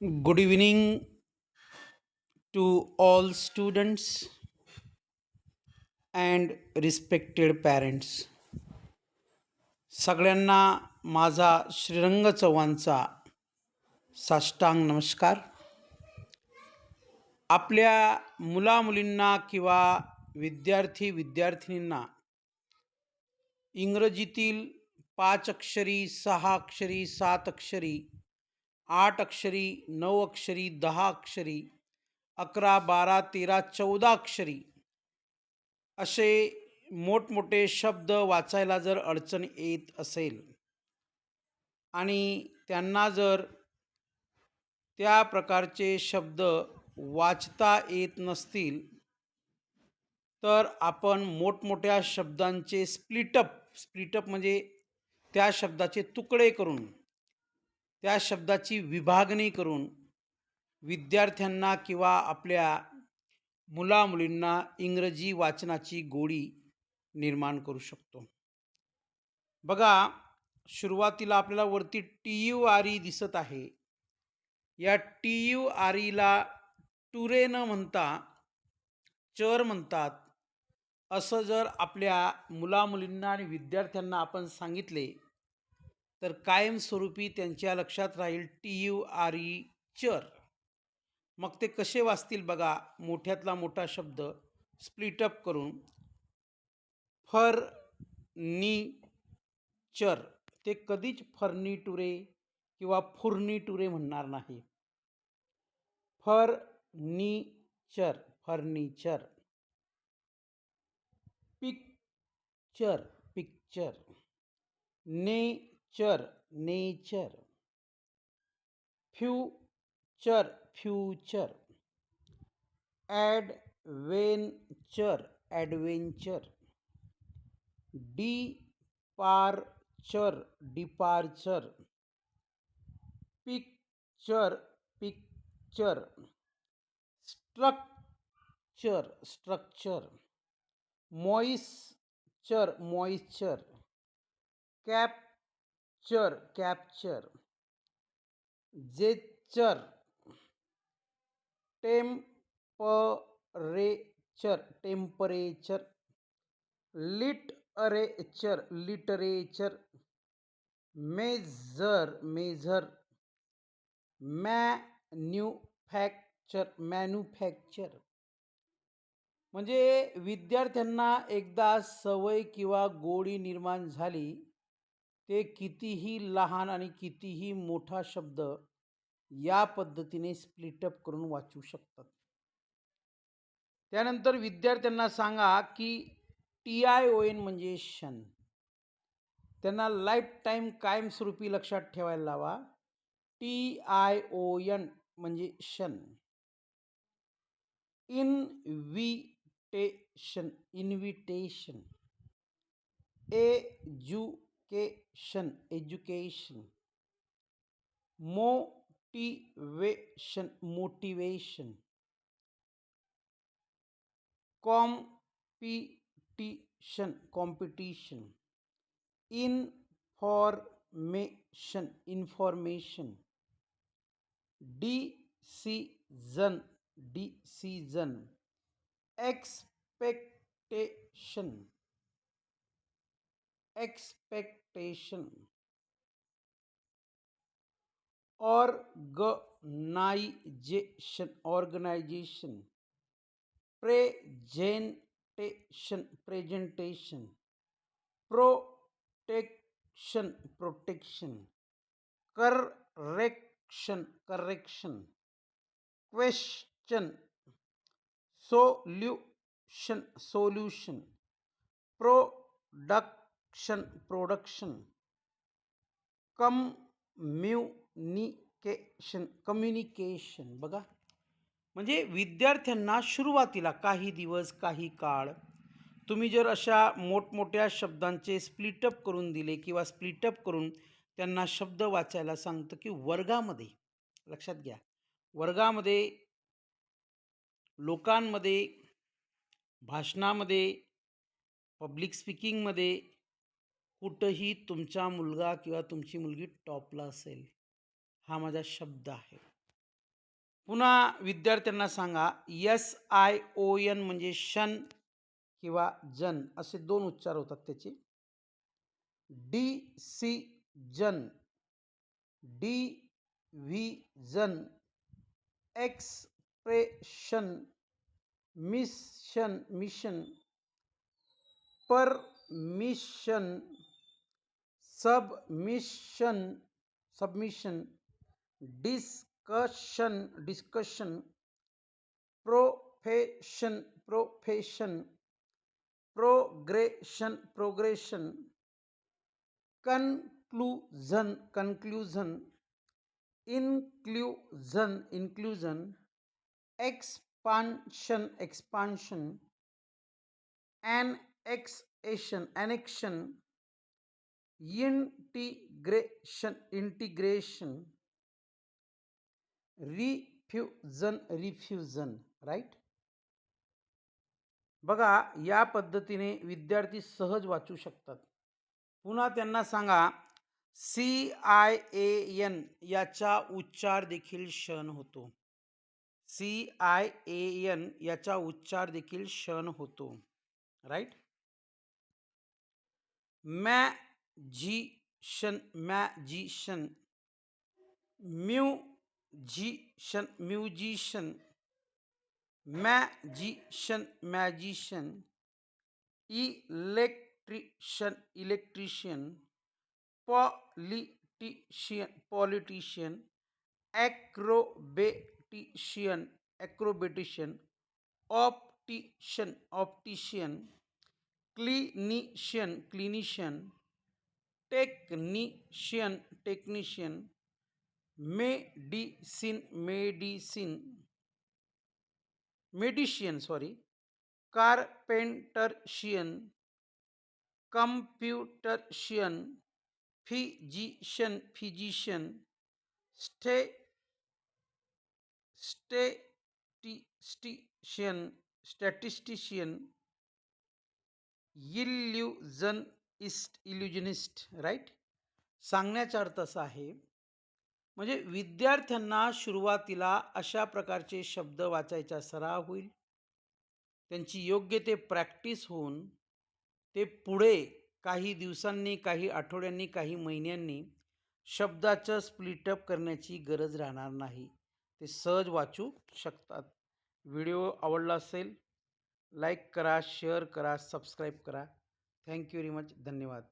Good evening to all students and respected parents. सगळ्यांना माझा श्रीरंग चव्हाणचा साष्टांग नमस्कार. आपल्या मुलामुलींना किंवा विद्यार्थी विद्यार्थिनींना इंग्रजीतील 5 अक्षरी, 6 अक्षरी, 7 अक्षरी, 8 अक्षरी, 9 अक्षरी, 10 अक्षरी, 11, 12, 13, 14 अक्षरी असे मोठमोठे शब्द वाचायला जर अडचण येत असेल आणि त्यांना जर त्या प्रकारचे शब्द वाचता येत नसतील, तर आपण मोठमोठ्या शब्दांचे स्प्लिटअप म्हणजे त्या शब्दाचे तुकडे करून, त्या शब्दाची विभागणी करून विद्यार्थ्यांना किंवा आपल्या मुलामुलींना इंग्रजी वाचनाची गोडी निर्माण करू शकतो. बघा, सुरुवातीला आपल्याला वरती TURE दिसत आहे. या TUREला टुरे न म्हणता चर म्हणतात. असं जर आपल्या मुलामुलींना आणि विद्यार्थ्यांना आपण सांगितले, तर कायमस्वरूपी त्यांच्या लक्षात राहील TURE चर. मग ते कसे वाचतील बघा, मोठ्यातला मोठा शब्द स्प्लिटअप करून फर्निचर. ते कधीच फर्निटुरे किंवा फुर्निटुरे म्हणणार नाही. Furniture, furniture. Picture, picture. Nature, nature. Future, future. Adventure, adventure. Departure, departure. Picture, picture. Structure, structure. Moisture, moisture. Capture, capture. Gesture. Temperature, temperature. Literature, literature. Major, major. Manufacture, manufacture. म्हणजे विद्यार्थ्यांना एकदा सवय किंवा गोडी निर्माण झाली, ते कितीही लहान आणि कितीही मोठा शब्द या पद्धतीने स्प्लिटअप करून वाचू शकतात. त्यानंतर विद्यार्थ्यांना सांगा की TION म्हणजे शन. त्यांना लाईफ टाईम कायमस्वरूपी लक्षात ठेवायला लावा. TION म्हणजे shun. Invitation, invitation. Education, education. Motivation, motivation. Competition, competition. Information, information. Decision, decision. Expectation, expectation. Organisation, organisation. Presentation, presentation. Protection, protection. Correction, correction. Question, solution, solution. Production, production. Communication, communication. बघा, म्हणजे विद्यार्थ्यांना सुरुवातीला काही दिवस काही काळ तुम्ही जर अशा मोठमोठ्या शब्दांचे स्प्लिटअप करून दिले किंवा स्प्लिटअप करून त्यांना शब्द वाचायला सांगतं, की वर्गामध्ये लक्षात घ्या, वर्गामध्ये, लोकांमध्ये, भाषणामध्ये, पब्लिक स्पीकिंगमध्ये कुठंही तुमचा मुलगा किंवा तुमची मुलगी टॉपला असेल. हा माझा शब्द आहे. पुन्हा विद्यार्थ्यांना सांगा SION म्हणजे शन किंवा जन असे 2 उच्चार होतात त्याचे. Decision, division, expression, mission, permission, submission, discussion, profession, progression, conclusion, inclusion, expansion, annexion, integration, refusion, right. बघा या पद्धतीने विद्यार्थी सहज वाचू शकतात. पुन्हा त्यांना सांगा CIAN याचा उच्चार देखील शन होतो. CIAN याचा उच्चार देखील शन होतो. Right. Magician, musician, electrician, politician, acrobatician, optician, clinician, technician, medician, carpenterician, computerician, physician, statistician, illusionist, right. सांगण्याचा अर्थ असा आहे म्हणजे विद्यार्थ्यांना सुरुवातीला अशा प्रकारचे शब्द वाचायचा सराव होईल. त्यांची योग्य ते प्रॅक्टिस होऊन ते पुढे काही दिवसांनी, काही आठवड्यांनी, काही महिन्यांनी शब्दाचं स्प्लिटअप करण्याची गरज राहणार नाही. ते सहज वाचू शकतात. व्हिडिओ आवडला असेल लाईक करा, शेअर करा, सबस्क्राईब करा. Thank you very much. धन्यवाद.